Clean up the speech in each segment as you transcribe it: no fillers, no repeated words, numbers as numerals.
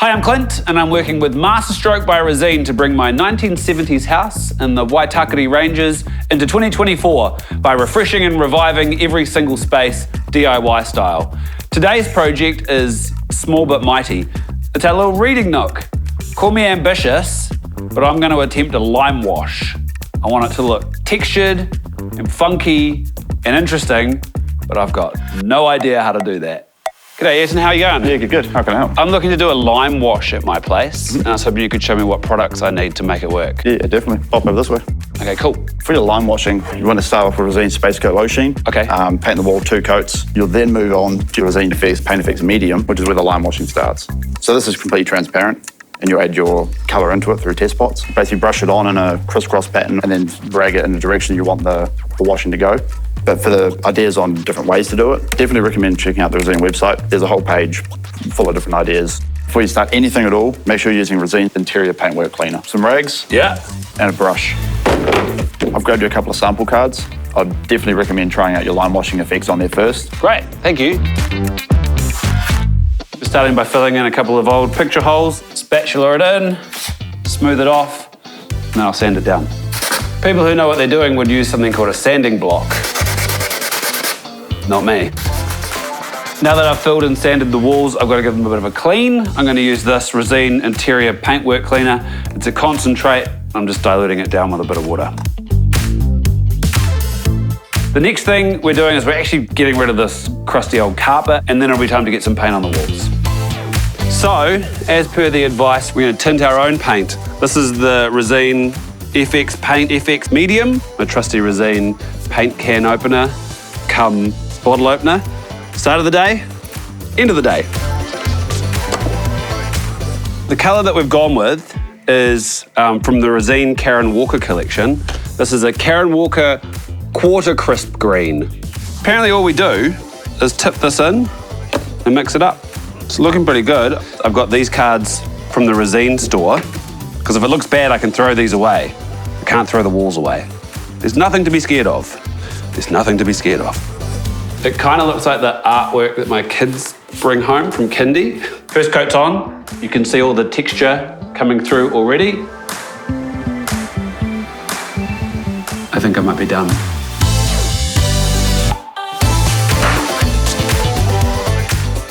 Hi, I'm Clint, and I'm working with MasterStroke by Resene to bring my 1970s house in the Waitakere Ranges into 2024 by refreshing and reviving every single space DIY style. Today's project is small but mighty. It's our little reading nook. Call me ambitious, but I'm going to attempt a lime wash. I want it to look textured and funky and interesting, but I've got no idea how to do that. G'day, Ayrton, how are you going? Yeah, good. How can I help? I'm looking to do a lime wash at my place, and I was hoping you could show me what products I need to make it work. Yeah, definitely. Pop over this way. Okay, cool. For your lime washing, you want to start off with Resene Space Coat Low Sheen. Okay. Paint the wall 2 coats. You'll then move on to Resene Effects Paint Effects Medium, which is where the lime washing starts. So this is completely transparent, and you add your colour into it through test spots. Basically brush it on in a crisscross pattern and then drag it in the direction you want the washing to go. But for the ideas on different ways to do it, definitely recommend checking out the Resene website. There's a whole page full of different ideas. Before you start anything at all, make sure you're using Resene Interior Paintwork Cleaner. Some rags, Yeah. and a brush. I've grabbed you a couple of sample cards. I'd definitely recommend trying out your lime washing effects on there first. Great, thank you. Just starting by filling in a couple of old picture holes, spatula it in, smooth it off, and then I'll sand it down. People who know what they're doing would use something called a sanding block. Not me. Now that I've filled and sanded the walls, I've got to give them a bit of a clean. I'm going to use this Resene Interior Paintwork Cleaner. It's a concentrate. I'm just diluting it down with a bit of water. The next thing we're doing is we're actually getting rid of this crusty old carpet, and then it'll be time to get some paint on the walls. So, as per the advice, we're going to tint our own paint. This is the Resene FX Paint FX Medium, my trusty Resene paint can opener, come bottle opener. Start of the day, end of the day. The colour that we've gone with is from the Resene Karen Walker collection. This is a Karen Walker Quarter Crisp Green. Apparently all we do is tip this in and mix it up. It's looking pretty good. I've got these cards from the Resene store, because if it looks bad, I can throw these away. I can't throw the walls away. There's nothing to be scared of. There's nothing to be scared of. It kind of looks like the artwork that my kids bring home from kindy. First coat's on. You can see all the texture coming through already. I think I might be done.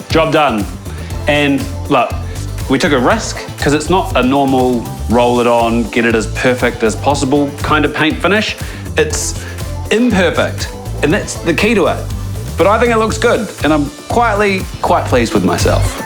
Job done. And look, we took a risk because it's not a normal roll it on, get it as perfect as possible kind of paint finish. It's imperfect, and that's the key to it. But I think it looks good, and I'm quietly quite pleased with myself.